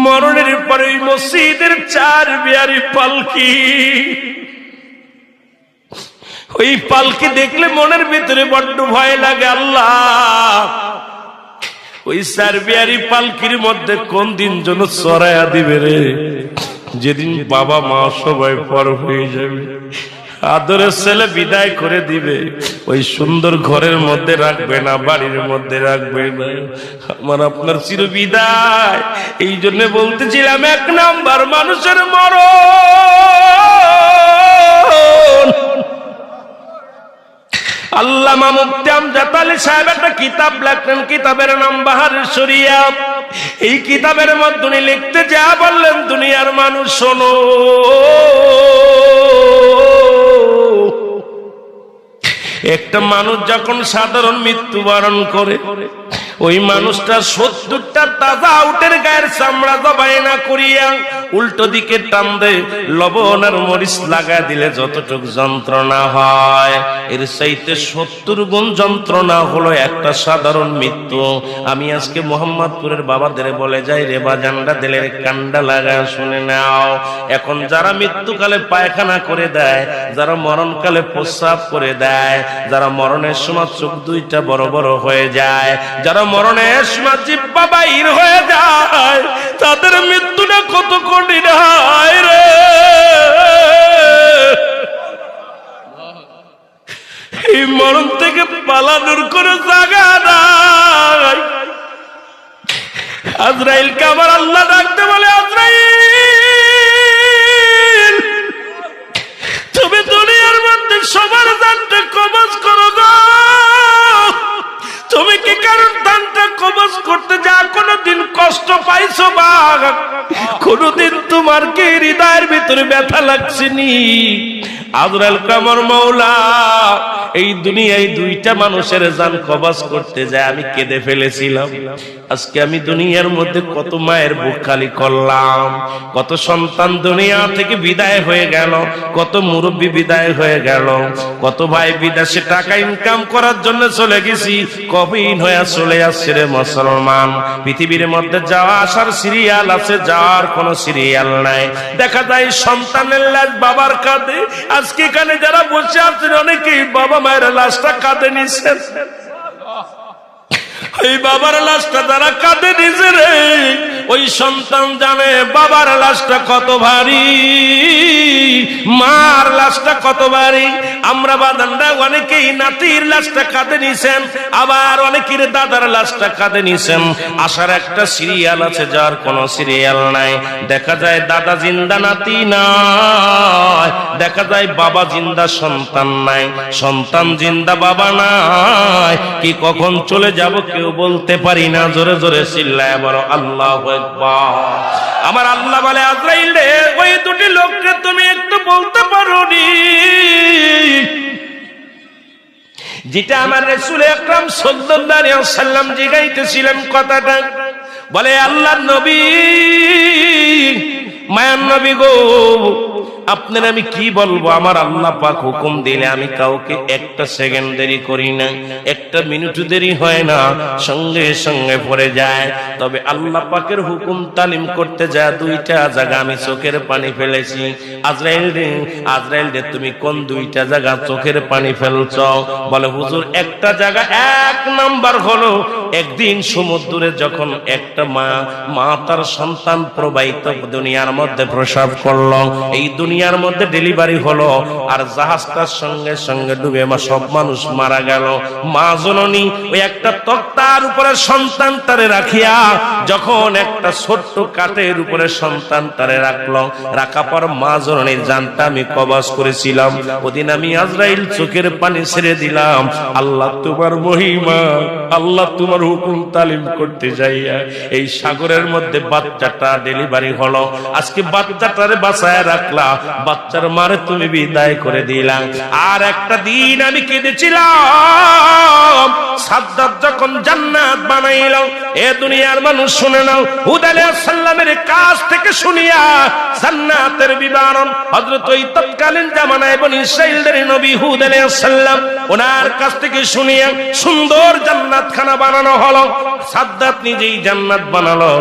মরণের পরে ওই মসজিদের 4 বিয়ারি পালকি, ওই পালকি দেখলে মনের ভিতরে বড্ড ভয় লাগে। আল্লাহ, ওই 4 বিয়ারি পালকির মধ্যে কোন দিন যেন চড়াইয়া দিবে রে, যেদিন বাবা মা সবাই পর হয়ে যাবে, আদরের ছেলে বিদায় করে দিবে, ওই সুন্দর ঘরের মধ্যে রাখবে না, বাড়ির মধ্যে রাখবে না, আমার আপনার চির বিদায়। এই জন্য বলতেছিলাম 1 নাম্বার মানুষের মরণ। আল্লামা মুফতি আমজাদ আলী সাহেব একটা কিতাব লেখলেন, কিতাবের নাম বাহারে শরিয়া। এই কিতাবের মধ্যে উনি লিখতে যা বললেন, দুনিয়ার মানুষ শোনো, একটা মানুষ যখন সাধারণ মৃত্যুবরণ করে, ওই মানুষটা 70টা তাজা উটের গায়ের চামড়া জবাই না করিয়া উল্টো দিকে টান দেয়, লবণ আর মরিচ লাগা দিলে যতটুকু যন্ত্রণা হয়, এর চাইতে 70 গুণ যন্ত্রণা হলো একটা সাধারণ মৃত্যু। আমি আজকে মোহাম্মদপুরের বাবাদের বলে যাই, রে বাজানরা দিলের কান্ডা লাগা শুনে নাও। এখন যারা মৃত্যুকালে পায়খানা করে দেয়, যারা মরণকালে প্রস্রাব করে দেয়, যারা মরণের সময় চোখ 2টা বড় বড় হয়ে যায়, যারা মরণের সময় জিহ্বা বাইর হয়ে যায়, তাদের মৃত্যুটা কত কঠিন হয় রে। এই মরণ থেকে পালানোর কোনো জায়গা নাই। আজরাইলকে আমার আল্লাহ ডাকতে বলে, আজরাইল তুমি দুনিয়ার মধ্যে সবার জানটা কবজ করো গো। তুমি কি কারণ দানটা কবজ করতে যা কোনদিন কষ্ট পাইছো বা কোনদিন তোমার কি হৃদয়ের ভিতরে ব্যথা লাগছেনি? আজরাইল কামর মাওলা, এই দুনিয়ায় 2টা মানুষের জান কবজ করতে যায় আমি কেঁদে ফেলেছিলাম। আজকে আমি দুনিয়ার মধ্যে কত মায়ের বুক খালি করলাম, কত সন্তান দুনিয়া থেকে বিদায় হয়ে গেল, কত মুরব্বী বিদায় হয়ে গেল, কত ভাই বিদেশে টাকা ইনকাম করার জন্য চলে গেছি, কবিন হয়ে চলে আসছে রে মুসলমান। পৃথিবীর মধ্যে যাওয়া আসার সিরিয়াল আছে, যাওয়ার কোন সিরিয়াল নাই। দেখা যায় সন্তানের লাশ বাবার কাঁধে। আজকে এখানে যারা বসে আছেন অনেকেই বাবা মায়ের লাশটা কাঁধে নিছেন। এই বাবার লাশটা যারা কাঁধে নিছে রে, ওই সন্তান জানে বাবার লাশটা কত ভারী, মার লাশটা কত ভারী। আমরা বাদানরা অনেকেই নাতির লাশটা কাঁধে নিছেন, আবার অনেকের দাদার লাশটা কাঁধে নিছেন। আসার একটা সিরিয়াল আছে, যার কোনো সিরিয়াল নাই। দেখা যায় দাদা জিন্দা, নাতি নাই। দেখা যায় বাবা জিন্দা, সন্তান নাই। সন্তান জিন্দা, বাবা নাই। কি কখন চলে যাব কেউ বলতে পারি না। জোরে জোরে চিল্লায় বলো আল্লাহু আকবার। আমার আল্লাহ বলে, আজরাইল রে, ওই 2টি লোককে তুমি একটু বলতে পারোনি যেটা আমার রাসূল আকরাম সাল্লাল্লাহু আলাইহি ওয়াসাল্লাম জিগাইতেছিলেন কথাটা। বলে, আল্লাহর নবী, মায়ার নবী গো, আপনার আমি কি বলবো? আমার আল্লাহ পাক হুকুম দিলে আমি কাউকে 1টা সেকেন্ড দেরি করি না, 1টা মিনিট দেরি হয় না, সঙ্গে সঙ্গে পড়ে যায়। তবে আল্লাহ পাকের হুকুম তালিম করতে যায় 2টা জায়গা আমি চোখের পানি ফেলেছি। আজরাইল রে, তুমি কোন 2টা জায়গা চোখের পানি ফেলছ? বলে, হুজুর, একটা জায়গা 1 নাম্বার হলো একদিন সমুদ্রে যখন একটা মা তার সন্তান প্রবাহিত দুনিয়ার মধ্যে প্রসব করলো, এই দুনিয়ার মধ্যে ডেলিভারি হলো, আর জাহাজটার সঙ্গে সঙ্গে ডুবে সব মানুষ মারা গেল। মা জননী ওই একটা তক্তার উপরে সন্তান তারে রাখিয়া, যখন একটা ছোট্ট কাঠের উপরে সন্তান তারে রাখলো, রাখা পর মা জননীর জানটা আমি কবজ করেছিলাম। ওদিন আমি আজরাইল চোখের পানি ছেড়ে দিলাম। আল্লাহ তোমার মহিমা, আল্লাহ তোমার হুকুম তালিম করতে যাইয়া এই সাগরের মধ্যে বাচ্চাটা ডেলিভারি হলো। আজকে বাচ্চাটারে বাঁচায় রাখলা, বাচ্চার মারে তুমি বিদায় করে দিলাম। আর একটা দিন আমি কেঁদেছিলাম, সাদ্দাত যখন জান্নাত বানাইল। এ দুনিয়ার মানুষ শুনে নাও, হুদ আলাইহিস সালামের কাছ থেকে শুনিয়া জান্নাতের বিবরণ হযরত ওই তৎকালীন জামানায় বনি ইসরাঈলের নবী হুদ আলাইহিস সালাম, ওনার কাছ থেকে শুনিয়া সুন্দর জান্নাত খানা বানানো হলো। সাদ্দাত নিজেই জান্নাত বানালো,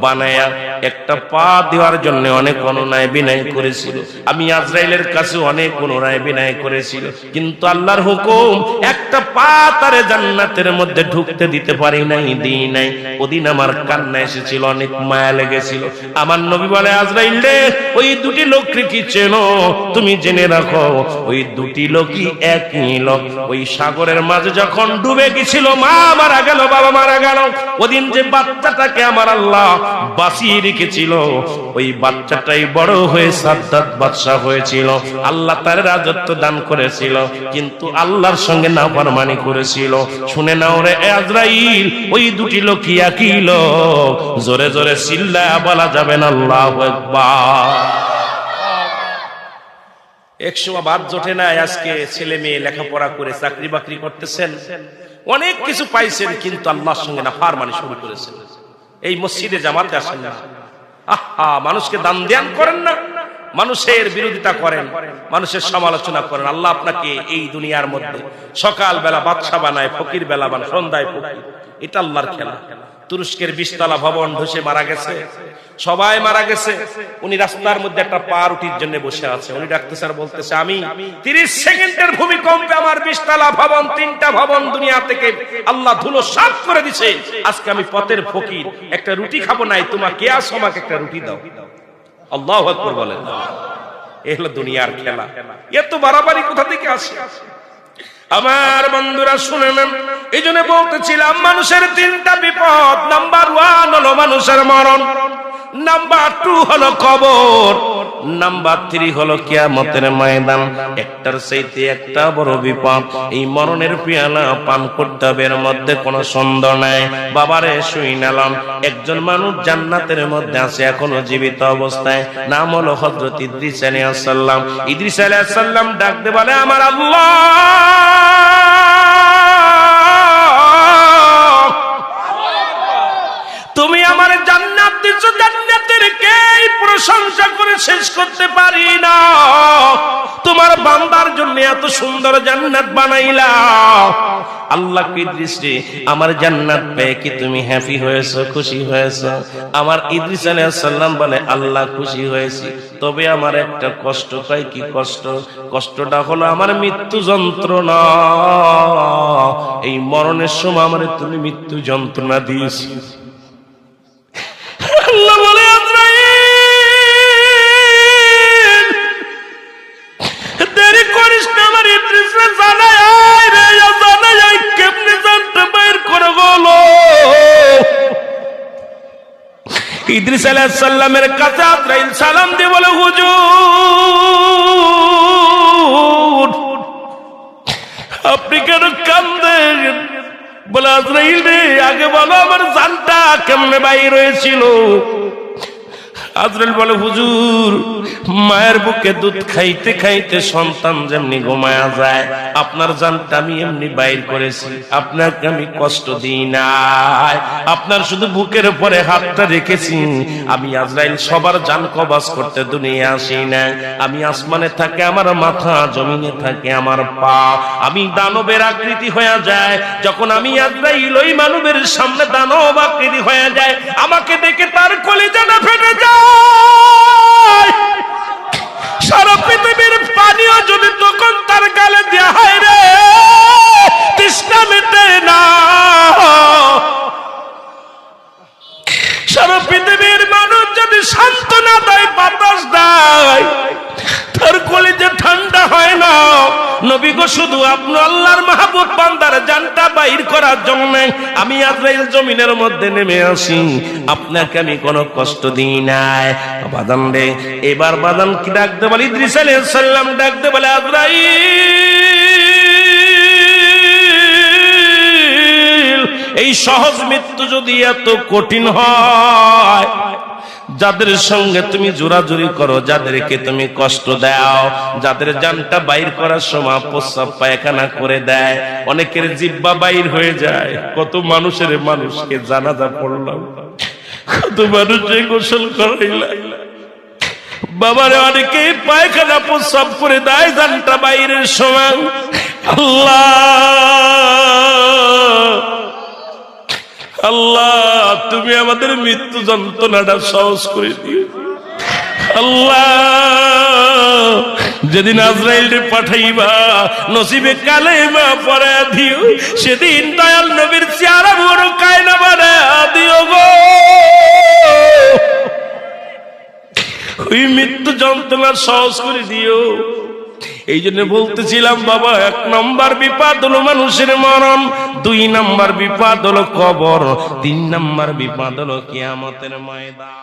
বানায়া একটা পা দেওয়ার জন্য অনেক অনুনয় বিনয় করেছিল। আমি আজরাইলের কাছে অনেক অনুনয় বিনয় করেছিল, কিন্তু আল্লাহর হুকুম একটা পা তারে জান্নাতের মধ্যে ঢুকতে দিতে পারি নাই, দিই নাই। ওদিন আমার কান্না এসেছিল, অনেক মায়া লেগেছিল। আমার নবী বলে, আজরাইল রে, ওই দুটি লোককে কি চেনো? তুমি জেনে রাখো, ওই দুটি লোকই একই লোক। ওই সাগরের মাঝে যখন ডুবে গেছিল, মা মারা গেল, বাবা মারা গেল, ওদিন যে বাচ্চাটাকে আমার আল্লাহ বাঁচিয়ে রেখেছিল, ওই বাচ্চাটাই বড় হয়ে সাদ্দাত বাদশা হয়েছিল। আল্লাহ তার রাজত্ব দান করেছিল, কিন্তু আল্লাহর সঙ্গে নাফরমানি করেছিল। শুনে নাও রে আজরাইল, ওই দুটি লোকই একই লোক। জোরে জোরে চিল্লায়া বলা যাবে না আল্লাহু আকবার। একসময় বাদ জোটে না, আজকে ছেলে মেয়ে লেখাপড়া করে চাকরি বাকরি করতেছেন, অনেক কিছু পাইছেন, কিন্তু আল্লাহর সঙ্গে নাফরমানি শুরু করেছেন। এই মসজিদে জামাতে আসেন না, আহা, মানুষকে দান ধ্যান করেন না, মানুষের বিরোধিতা করেন, মানুষের সমালোচনা করেন। আল্লাহ আপনাকে এই দুনিয়ার মধ্যে সকাল বেলা বাদশা বানায়, ফকির বেলা বানায়, সন্ধ্যায় ফকির। এটা আল্লাহর খেলা। তুরস্কের 20 তলা ভবন ধসে মারা গেছে, সবাই মারা গেছে। উনি রাস্তার মধ্যে একটা পাউরুটির জন্য বসে আছে। উনি ডাকতেছে আর বলতেছে, আমি 30 সেকেন্ডের ভূমিকম্পে আমার 20 তলা ভবন, 3টা ভবন দুনিয়া থেকে আল্লাহ ধুলো সাফ করে দিছে। আজকে আমি পথের ফকির, একটা রুটি খাবো নাই, তোমাকে আসো, আমাকে একটা রুটি দাও। আল্লাহু আকবার বলেন। এই হলো দুনিয়ার খেলা। এত বাড়াবাড়ি কোথা থেকে আসে? আমার বন্ধুরা শুনে নেন, এই জন্য বলতেছিলাম, মানুষের 3টা বিপদ। নাম্বার 1 হলো মানুষের মরণ, নাম্বার 2 হলো কবর, নাম্বার 3 হলো কিয়ামতের ময়দান। একটার চাইতে একটা বড় বিপদ। এই মরণের পেয়ালা পান করতে হবে, এর মধ্যে কোনো সন্দেহ নাই। বাবারে শুই নিলাম, একজন মানুষ জান্নাতের মধ্যে আছে এখনো জীবিত অবস্থায়, নাম হলো হযরত ইদ্রিস আলাইহিস সালাম। ইদ্রিস আলাইহিস সালাম ডাকতে বলে, আমার আল্লাহ, তুমি আমার জান্নাত দিছো, জান্নাতের কে প্রশংসা করে শেষ করতে পারি না। তোমার বান্দার জন্য এত সুন্দর জান্নাত বানাইলা। আল্লাহ ইদ্রিস রে, আমার জান্নাত পেয়ে কি তুমি হ্যাপি হয়েছো, খুশি হয়েছো? আমার ইদ্রিস আলাইহিস সালাম বলে, আল্লাহ খুশি হয়েছি, তবে আমার একটা কষ্ট। কয় কি কষ্ট? কষ্টটা হলো আমার মৃত্যু যন্ত্রণা। এই মরণের সময় আমারে তুমি মৃত্যু যন্ত্রণা দিয়েছি। আল্লাহ বলে, আজরাইল, দেরি করিস না, আমার ইদ্রিসকে জানাই রে, জানাই কেমনে জানতে বাইর করে বলো। ইদ্রিস আলাইহিস সালামের কাছে আজরাইল সালাম দিয়ে বলে, হুজুর, আপনি কেন কাঁদেন? বলে, আজরাইল রে, আগে বলো আমার জানটা কেমনে বাইর হয়েছিল। আজরাইল বলে, হুজুর, মায়ের বুকে দুধ খাইতে খাইতে সন্তান যেমনি ঘুমায়া যায়, আপনার জানটা আমি এমনি বাইর করেছি। আপনাকে আমি কষ্ট দিই নাই, আপনার শুধু বুকের উপরে হাতটা রেখেছি। আমি আজরাইল সবার জান কবজ করতে দুনিয়া আসি না। আমি আসমানে থাকে আমার মাথা, জমিনে থাকে আমার পা। আমি দানবের আকৃতি হয়ে যায়। যখন আমি আজরাইল ওই মানবের সামনে দানব আকৃতি হয়ে যায়, আমাকে দেখে তার কলিজাটা ফেটে যায়। সারা পৃথিবীর পানিও যদি তখন তার গালে দেয়া হয় রে, তৃষ্ণা মেটে না। সারা পৃথিবীর মানুষ যদি সান্ত্বনা দেয়, বাতাস দেয়, তার কলিজা ঠান্ডা হয় না। নবী গো, শুধু আপনি আল্লাহর মাহবুব বান্দার জানটা বাইর করার জন্য আমি আজরাইল জমিনের মধ্যে নেমে আসি। আপনাকে আমি কোনো কষ্ট দিই নাই। বাদান রে, এবার বাদান কি ডাকতে বলে? ইদ্রিস আলাইহিস সালাম ডাকতে বলে, আজরাইল, এই সহজ মৃত্যু যদি এত কঠিন হয়, যাদের সঙ্গে তুমি জোরাজুরি করো, যাদেরকে তুমি কষ্ট দাও, যাদের জানটা বাইর করার সময় প্রস্রাব পায়খানা করে দেয়, অনেকের জিহ্বা বাইর হয়ে যায়। কত মানুষকে জানাজা পড়লাম, কত মানুষের গোসল করাইলাম, বাবারে, অনেকে পায়খানা প্রস্রাব করে দেয় জানটা বাইরের সময়। আল্লাহ, আল্লাহ তুমি আমাদের মৃত্যু যন্ত্রণাটা সহজ করে দিও আল্লাহ। যেদিন আজরাইলকে পাঠাইবা নসিবে কালেমা পড়া দিও, সেদিন দয়াল নবীর চেহারা বড় কায়না বানা দিও গো। ওই মৃত্যু যন্ত্রণা সহজ করে দিও। এই জন্য বলতেছিলাম বাবা, 1 নম্বর বিপদ হলো মানুষের মরণ, 2 নম্বর বিপদ হলো কবর, 3 নম্বর বিপদ হলো কিয়ামতের ময়দান।